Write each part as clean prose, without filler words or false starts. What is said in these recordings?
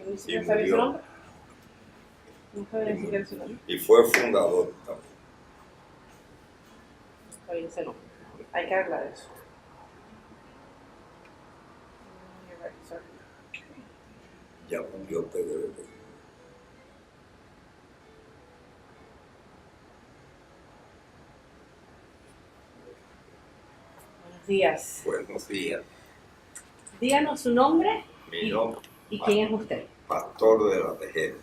ni y siquiera sabía su murió. nombre. No sabía ni siquiera su nombre. Y fue fundador también. No sabía ese nombre. Hay que arreglar eso. You're right, sorry. Ya murió Pedro Heredia. Buenos días. Buenos días. Díganos su nombre Mi nombre y quién es usted. Pastor de la Tejera.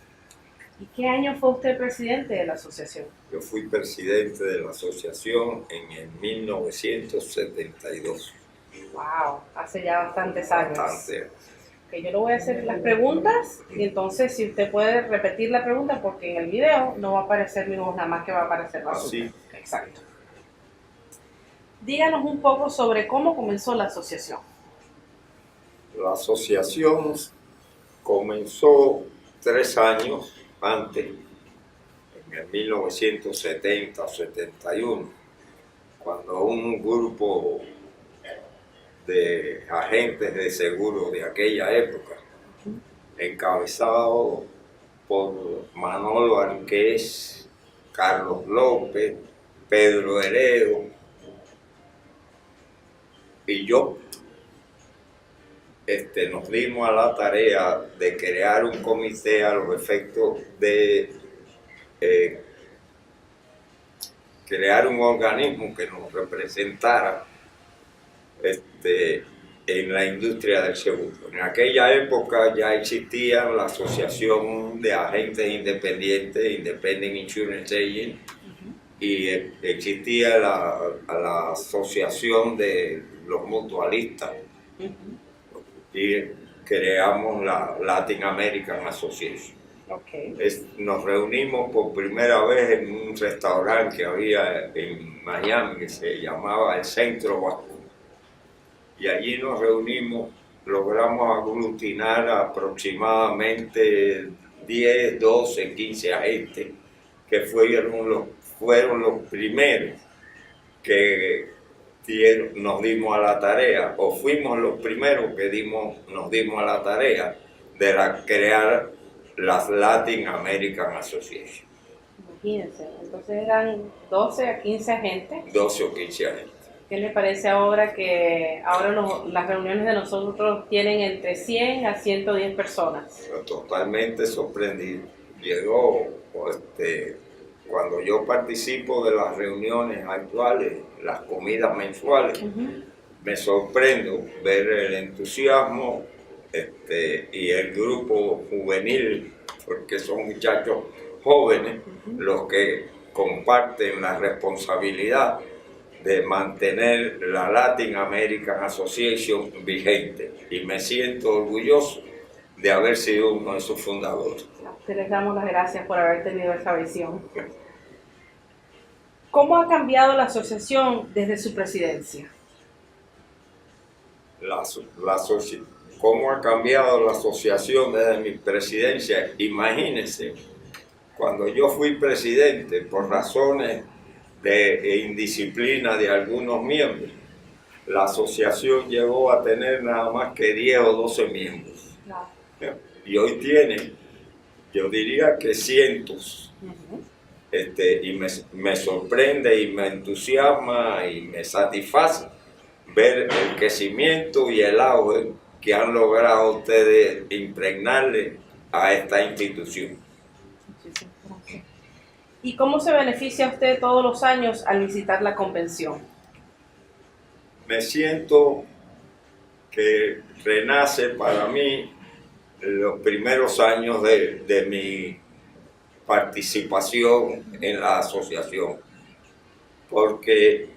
¿Y qué año fue usted presidente de la asociación? Yo fui presidente de la asociación en el 1972. Wow, hace ya bastantes años. Bastante. Que yo le voy a hacer las preguntas y entonces si usted puede repetir la pregunta porque en el video no va a aparecer mi voz, nada más que va a aparecer la suya. Así. Exacto. Díganos un poco sobre cómo comenzó la asociación. La asociación comenzó 3 años antes, en el 1970-71, cuando un grupo de agentes de seguro de aquella época, encabezado por Manolo Arqués, Carlos López, Pedro Heredo y yo, nos dimos a la tarea de crear un comité a los efectos de crear un organismo que nos representara en la industria del seguro. En aquella época ya existía la Asociación de Agentes Independientes, Independent Insurance Agent, y existía la Asociación de los Mutualistas, y creamos la Latin American Association. Okay. Nos reunimos por primera vez en un restaurante que había en Miami que se llamaba el Centro Vasco. Y allí nos reunimos, logramos aglutinar aproximadamente 10, 12, 15 agentes que fueron los primeros que nos dimos a la tarea, o fuimos los primeros que nos dimos a la tarea de crear las Latin American Association. Imagínense, entonces eran 12 a 15 agentes. 12 o 15 agentes. ¿Qué le parece ahora que las reuniones de nosotros tienen entre 100 a 110 personas? Totalmente sorprendido. Llegó, cuando yo participo de las reuniones actuales, las comidas mensuales, me sorprendo ver el entusiasmo y el grupo juvenil, porque son muchachos jóvenes los que comparten la responsabilidad de mantener la Latin American Association vigente, y me siento orgulloso de haber sido uno de sus fundadores. A usted les damos las gracias por haber tenido esa visión. ¿Cómo ha cambiado la asociación desde su presidencia? ¿Cómo ha cambiado la asociación desde mi presidencia? Imagínense, cuando yo fui presidente, por razones de indisciplina de algunos miembros, la asociación llegó a tener nada más que 10 o 12 miembros. Claro. Y hoy tiene, yo diría que cientos. Y me sorprende y me entusiasma y me satisface ver el crecimiento y el auge que han logrado ustedes impregnarle a esta institución. Muchísimas gracias. ¿Y cómo se beneficia usted todos los años al visitar la convención? Me siento que renace para mí los primeros años de mi participación en la asociación, porque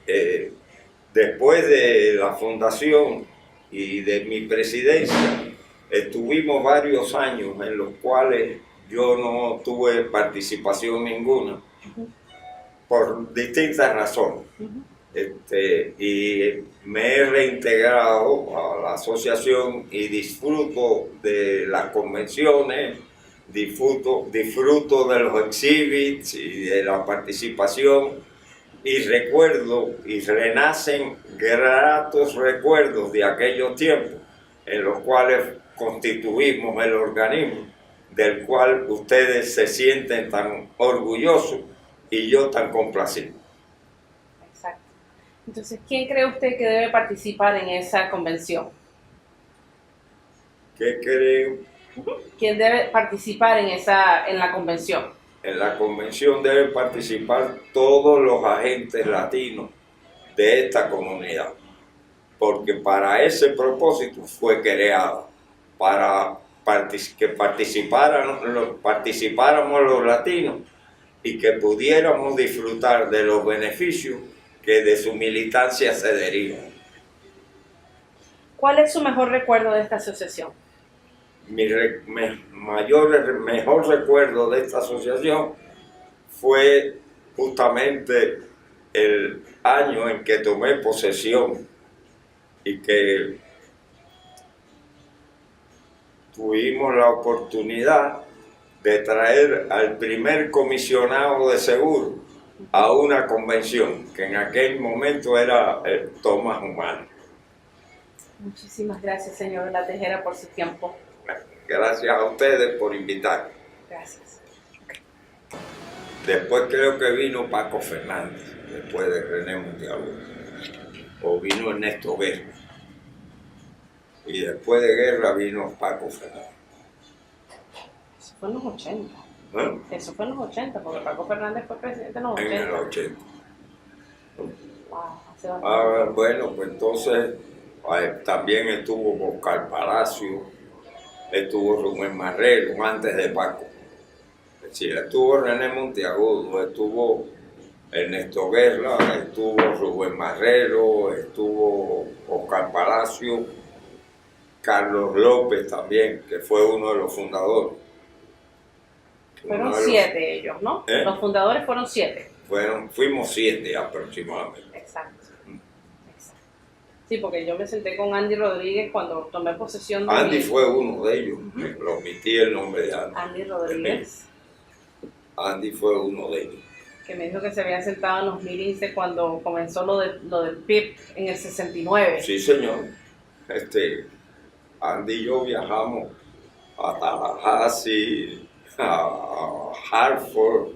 después de la fundación y de mi presidencia, estuvimos varios años en los cuales yo no tuve participación ninguna, por distintas razones. Y me he reintegrado a la asociación y disfruto de las convenciones, disfruto de los exhibits y de la participación, y recuerdo y renacen gratos recuerdos de aquellos tiempos en los cuales constituimos el organismo del cual ustedes se sienten tan orgullosos y yo tan complacido. Exacto. Entonces, ¿quién cree usted que debe participar en esa convención? ¿Qué creo? ¿Quién debe participar en la convención? En la convención deben participar todos los agentes latinos de esta comunidad, porque para ese propósito fue creada, para que participáramos los latinos y que pudiéramos disfrutar de los beneficios que de su militancia se derivan. ¿Cuál es su mejor recuerdo de esta asociación? Mejor recuerdo de esta asociación fue justamente el año en que tomé posesión y que tuvimos la oportunidad de traer al primer comisionado de seguro a una convención, que en aquel momento era Tomás Humano. Muchísimas gracias, señor de la Tejera, por su tiempo. Gracias a ustedes por invitarme. Gracias. Después creo que vino Paco Fernández, después de René Monteagudo, o vino Ernesto Guerra. Y después de Guerra vino Paco Fernández. Eso fue en los 80. ¿Eh? Eso fue en los 80, porque Paco Fernández fue presidente en los 80. En el 80. Wow, hace bastante. Bueno, pues entonces también estuvo Oscar Palacio, estuvo Rubén Marrero antes de Paco. Es decir, estuvo René Monteagudo, estuvo Ernesto Guerra, estuvo Rubén Marrero, estuvo Oscar Palacio, Carlos López también, que fue uno de los fundadores. Fueron 7 ellos, ¿no? Los fundadores fueron 7. Fuimos 7 aproximadamente. Exacto. Sí, porque yo me senté con Andy Rodríguez cuando tomé posesión de... Andy fue uno de ellos, lo omití el nombre de Andy. Andy Rodríguez. Andy fue uno de ellos. Que me dijo que se había sentado en los meetings de cuando comenzó lo del PIB en el 69. Sí, señor. Andy y yo viajamos a Tallahassee, a Hartford,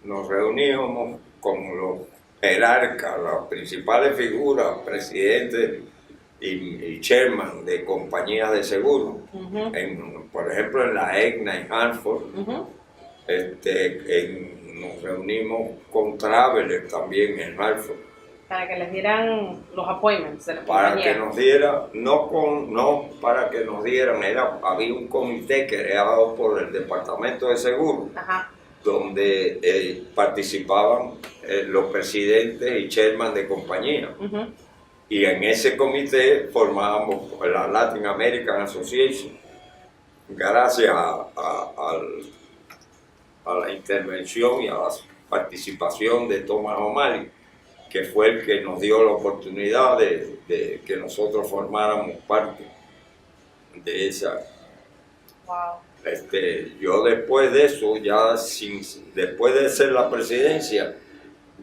nos reuníamos con los jerarcas, las principales figuras, presidentes y chairman de compañías de seguro. Por ejemplo, en la Aetna en Hartford, nos reunimos con Traveler también en Hartford. Para que les dieran los appointments de la para compañía. que nos diera, no para que nos dieran, había un comité creado por el Departamento de Seguro, donde participaban los presidentes y chairman de compañía. Y en ese comité formábamos la Latin American Association, gracias a la intervención y a la participación de Thomas O'Malley, que fue el que nos dio la oportunidad de que nosotros formáramos parte de esa. Wow. Yo después de eso, después de ser la presidencia,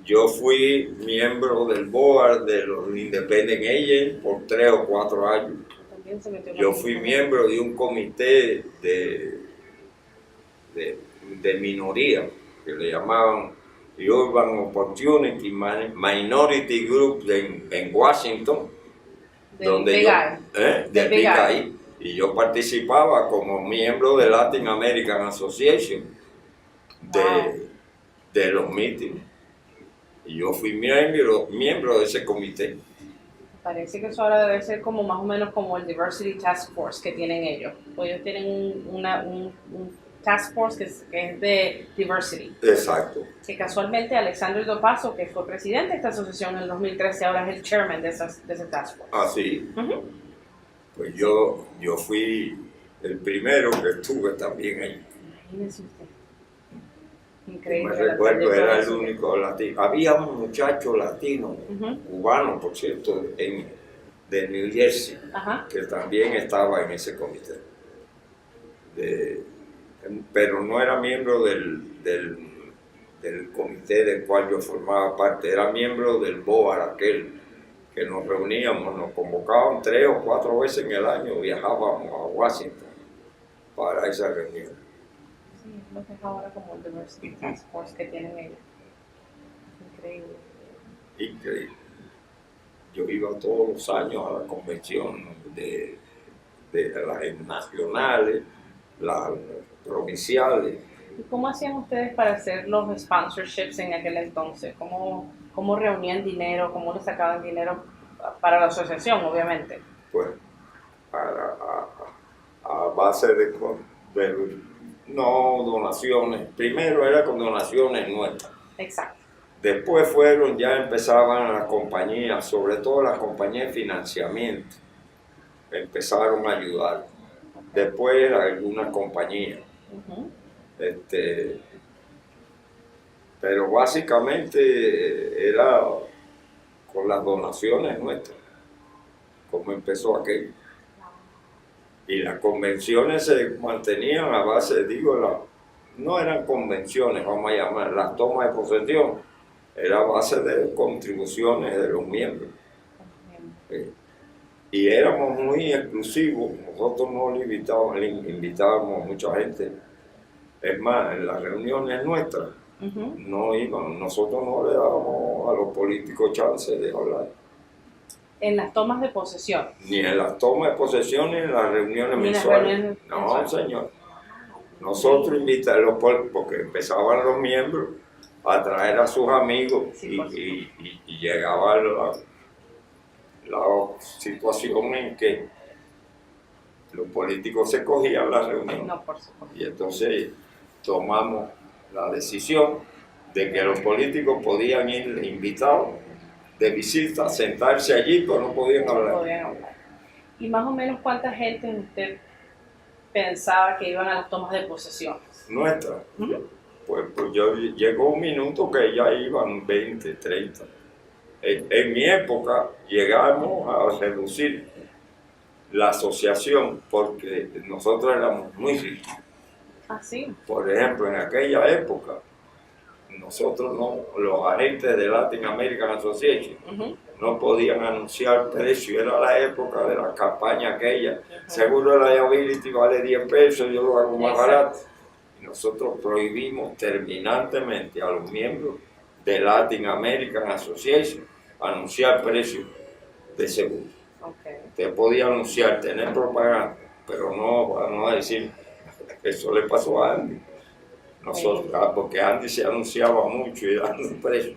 yo fui miembro del board de los Independent Agents por 3 o 4 años. Yo fui miembro de un comité de minoría, que le llamaban Urban Opportunity Minority Group en Washington, del Big I, y yo participaba como miembro de Latin American Association de los mítines, y yo fui miembro de ese comité. Parece que eso ahora debe ser como más o menos como el Diversity Task Force que tienen ellos. Ellos tienen un Task Force que es de Diversity. Exacto. Que casualmente Alexandre Dopazo, que fue presidente de esta asociación en el 2013, ahora es el chairman de ese Task Force. Ah, sí. Pues yo fui el primero que estuve también ahí. Imagínese usted. Increíble. Me recuerdo, era el único latino. Había un muchacho latino, cubano, por cierto, de New Jersey, que también estaba en ese comité. Pero no era miembro del comité del cual yo formaba parte, era miembro del BOAR aquel, que nos reuníamos, nos convocaban 3 o 4 veces en el año, viajábamos a Washington para esa reunión. Sí, es lo que es ahora como el Diversity Task Force que tienen ellos. Increíble. Increíble. Yo iba todos los años a la convención de las nacionales, las provinciales. ¿Y cómo hacían ustedes para hacer los sponsorships en aquel entonces? ¿Cómo reunían dinero? ¿Cómo le sacaban dinero para la asociación, obviamente? Pues a base de no donaciones. Primero era con donaciones nuestras. Exacto. Después ya empezaban las compañías, sobre todo las compañías de financiamiento, empezaron a ayudar. Después algunas compañías. Uh-huh. Pero básicamente era con las donaciones nuestras, como empezó aquello. Y las convenciones se mantenían a base, no eran convenciones, vamos a llamar, las tomas de posesión, era a base de contribuciones de los miembros. Y éramos muy exclusivos, nosotros no le invitábamos a mucha gente. Es más, en las reuniones nuestras, uh-huh, no iban, nosotros no le dábamos a los políticos chance de hablar. En las tomas de posesión. Ni en las tomas de posesión ni en las reuniones mensuales. No, señor. Nosotros invitamos, porque empezaban los miembros a traer a sus amigos, sí, y llegaba la situación en que los políticos se cogían la reunión. No, por supuesto. Y entonces tomamos la decisión de que los políticos podían ir invitados de visita, sentarse allí, pero no podían hablar. No podían hablar. ¿Y más o menos cuánta gente usted pensaba que iban a las tomas de posesión? Nuestra. Uh-huh. Pues llegó un minuto que ya iban 20, 30. En mi época llegamos a reducir la asociación porque nosotros éramos muy ricos. ¿Ah, sí? Por ejemplo, en aquella época, nosotros los agentes de Latin American Association, uh-huh, no podían anunciar precio. Era la época de la campaña aquella. Uh-huh. Seguro la liability vale 10 pesos, yo lo hago más barato. Y nosotros prohibimos terminantemente a los miembros de Latin American Association anunciar precios de seguro. Okay. Usted podía anunciar, tener propaganda, pero no decir, eso le pasó a Andy. Nosotros, porque Andy se anunciaba mucho y dando precios.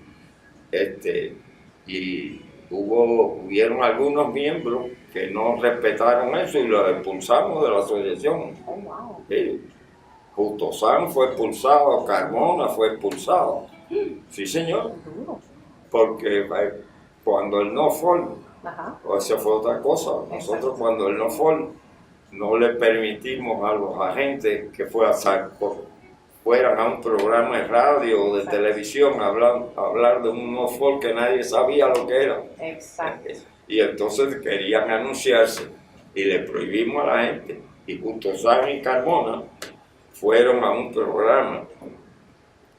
Y hubieron algunos miembros que no respetaron eso y los expulsamos de la asociación. Oh, wow. Justo San fue expulsado, Carmona fue expulsado. Sí, señor. Porque cuando el no-fall, esa fue otra cosa. Nosotros cuando el no-fall no le permitimos a los agentes que fueran a un programa de radio o de televisión a hablar de un no-fall que nadie sabía lo que era. Exacto. Y entonces querían anunciarse y le prohibimos a la gente. Y Justo San y Carmona fueron a un programa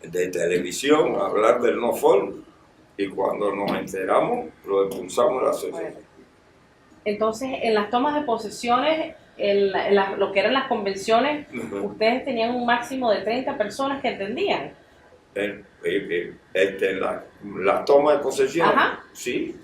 de televisión a hablar del no-fall y cuando nos enteramos lo expulsamos de la sociedad. Bueno. Entonces, en las tomas de posesiones, lo que eran las convenciones, uh-huh, ustedes tenían un máximo de 30 personas que atendían. Las tomas de posesión, ajá, sí.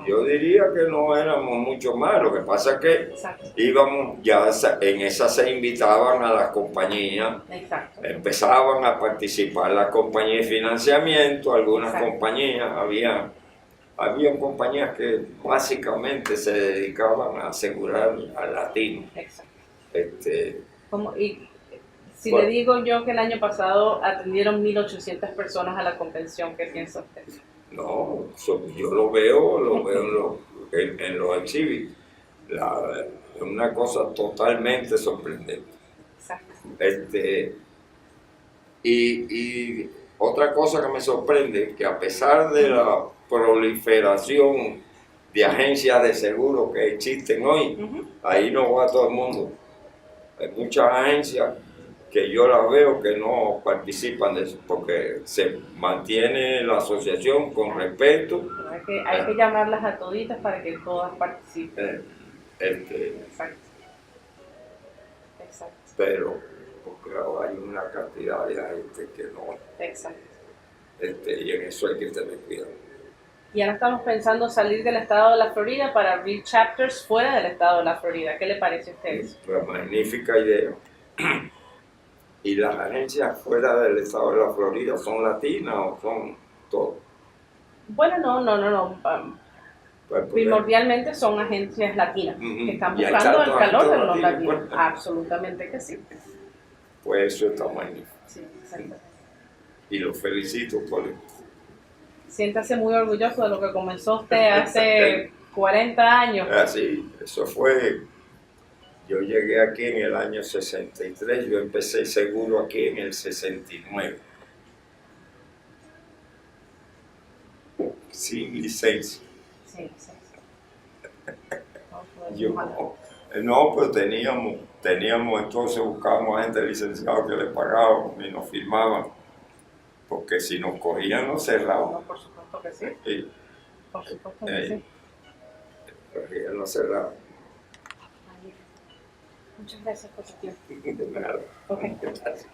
Yo diría que no éramos mucho más, lo que pasa es que exacto, íbamos, ya en esas se invitaban a las compañías, exacto, empezaban a participar las compañías de financiamiento, algunas exacto, compañías, había compañías que básicamente se dedicaban a asegurar al latino. Exacto. Si bueno, le digo yo que el año pasado atendieron 1.800 personas a la convención, ¿qué piensa usted? No, yo lo veo en los exhibits. Es una cosa totalmente sorprendente. Exacto. Y otra cosa que me sorprende, que a pesar de la proliferación de agencias de seguro que existen hoy, uh-huh, ahí no va todo el mundo. Hay muchas agencias que yo las veo que no participan de eso, porque se mantiene la asociación con respeto. Hay que llamarlas a toditas para que todas participen. Exacto. Exacto. Pero porque ahora hay una cantidad de gente que no. Exacto. Y en eso hay que tener cuidado. Y ahora estamos pensando salir del estado de la Florida para abrir chapters fuera del estado de la Florida. ¿Qué le parece a ustedes? Una magnífica idea. ¿Y las agencias fuera del estado de la Florida son latinas o son todo? Bueno, no. Primordialmente son agencias latinas que están buscando el calor de los latinos. Absolutamente que sí. Pues eso está magnífico. Sí, exacto. Y los felicito por eso. Siéntase muy orgulloso de lo que comenzó usted hace 40 años. Así, eso fue. Yo llegué aquí en el año 63, yo empecé seguro aquí en el 69. Sin licencia. Sí. No, pues teníamos entonces, buscábamos gente licenciada que le pagaban y nos firmaban, porque si nos cogían nos cerraban. No, por supuesto que sí. Sí. Por supuesto que sí. Cogían nos cerraban. Muchas gracias por su tiempo. De nada. Okay. Gracias.